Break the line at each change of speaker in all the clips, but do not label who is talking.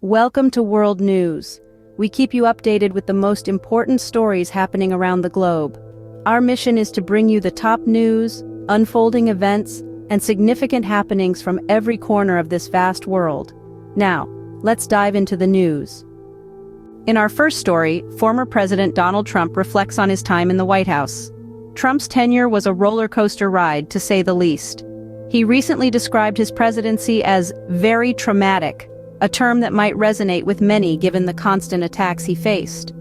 Welcome to World News. We keep you updated with the most important stories happening around the globe. Our mission is to bring you the top news, unfolding events, and significant happenings from every corner of this vast world. Now, let's dive into the news. In our first story, former President Donald Trump reflects on his time in the White House. Trump's tenure was a roller coaster ride, to say the least. He recently described his presidency as very traumatic, a term that might resonate with many given the constant attacks he faced.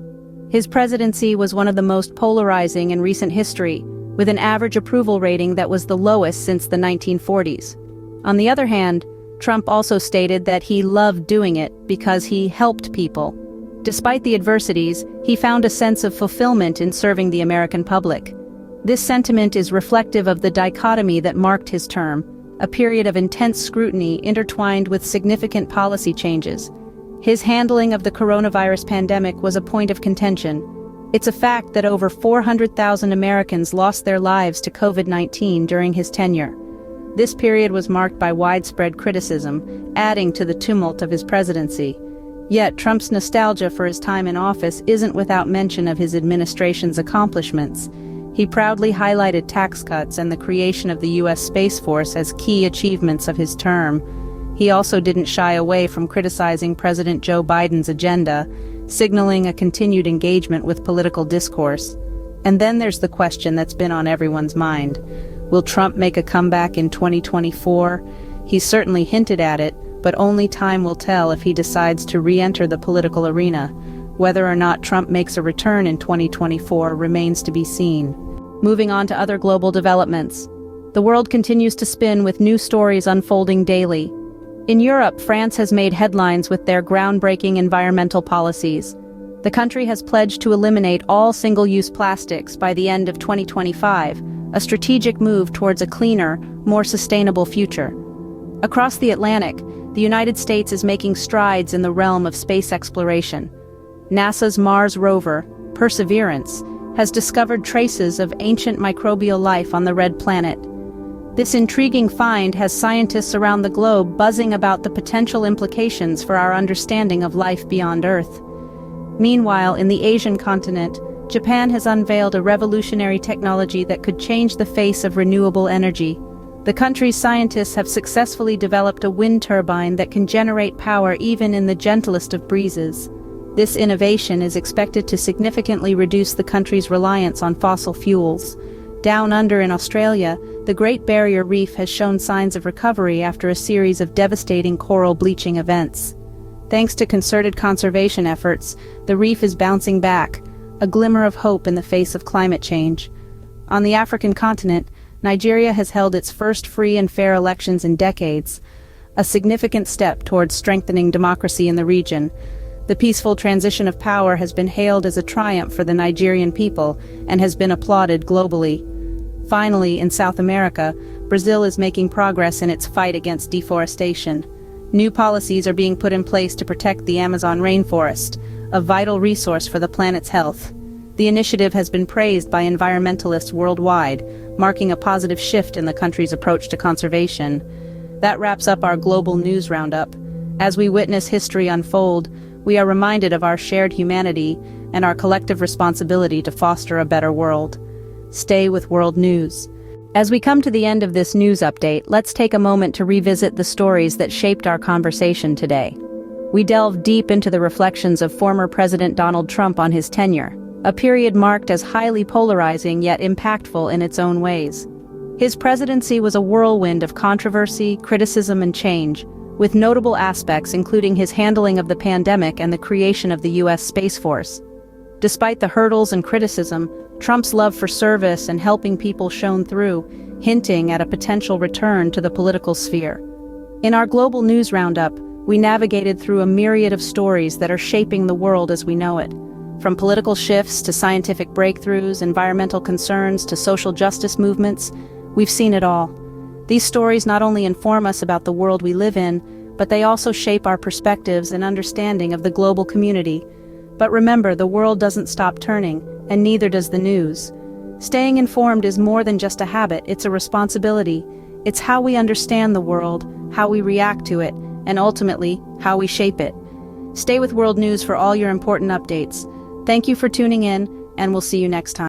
His presidency was one of the most polarizing in recent history, with an average approval rating that was the lowest since the 1940s. On the other hand, Trump also stated that he loved doing it because he helped people. Despite the adversities, he found a sense of fulfillment in serving the American public. This sentiment is reflective of the dichotomy that marked his term, a period of intense scrutiny intertwined with significant policy changes. His handling of the coronavirus pandemic was a point of contention. It's a fact that over 400,000 Americans lost their lives to COVID-19 during his tenure. This period was marked by widespread criticism, adding to the tumult of his presidency. Yet Trump's nostalgia for his time in office isn't without mention of his administration's accomplishments. He proudly highlighted tax cuts and the creation of the U.S. Space Force as key achievements of his term. He also didn't shy away from criticizing President Joe Biden's agenda, signaling a continued engagement with political discourse. And then there's the question that's been on everyone's mind. Will Trump make a comeback in 2024? He's certainly hinted at it, but only time will tell if he decides to re-enter the political arena. Whether or not Trump makes a return in 2024 remains to be seen. Moving on to other global developments. The world continues to spin with new stories unfolding daily. In Europe, France has made headlines with their groundbreaking environmental policies. The country has pledged to eliminate all single-use plastics by the end of 2025, a strategic move towards a cleaner, more sustainable future. Across the Atlantic, the United States is making strides in the realm of space exploration. NASA's Mars rover, Perseverance, has discovered traces of ancient microbial life on the red planet. This intriguing find has scientists around the globe buzzing about the potential implications for our understanding of life beyond Earth. Meanwhile, in the Asian continent, Japan has unveiled a revolutionary technology that could change the face of renewable energy. The country's scientists have successfully developed a wind turbine that can generate power even in the gentlest of breezes. This innovation is expected to significantly reduce the country's reliance on fossil fuels. Down under in Australia, the Great Barrier Reef has shown signs of recovery after a series of devastating coral bleaching events. Thanks to concerted conservation efforts, the reef is bouncing back, a glimmer of hope in the face of climate change. On the African continent, Nigeria has held its first free and fair elections in decades, a significant step towards strengthening democracy in the region. The peaceful transition of power has been hailed as a triumph for the Nigerian people and has been applauded globally. Finally, in South America, Brazil is making progress in its fight against deforestation. New policies are being put in place to protect the Amazon rainforest, a vital resource for the planet's health. The initiative has been praised by environmentalists worldwide, marking a positive shift in the country's approach to conservation. That wraps up our global news roundup. As we witness history unfold, we are reminded of our shared humanity and our collective responsibility to foster a better world. Stay with World News. As we come to the end of this news update, let's take a moment to revisit the stories that shaped our conversation today. We delve deep into the reflections of former President Donald Trump on his tenure, a period marked as highly polarizing yet impactful in its own ways. His presidency was a whirlwind of controversy, criticism, and change, with notable aspects including his handling of the pandemic and the creation of the U.S. Space Force. Despite the hurdles and criticism, Trump's love for service and helping people shone through, hinting at a potential return to the political sphere. In our global news roundup, we navigated through a myriad of stories that are shaping the world as we know it. From political shifts to scientific breakthroughs, environmental concerns to social justice movements, we've seen it all. These stories not only inform us about the world we live in, but they also shape our perspectives and understanding of the global community. But remember, the world doesn't stop turning, and neither does the news. Staying informed is more than just a habit, it's a responsibility. It's how we understand the world, how we react to it, and ultimately, how we shape it. Stay with World News for all your important updates. Thank you for tuning in, and we'll see you next time.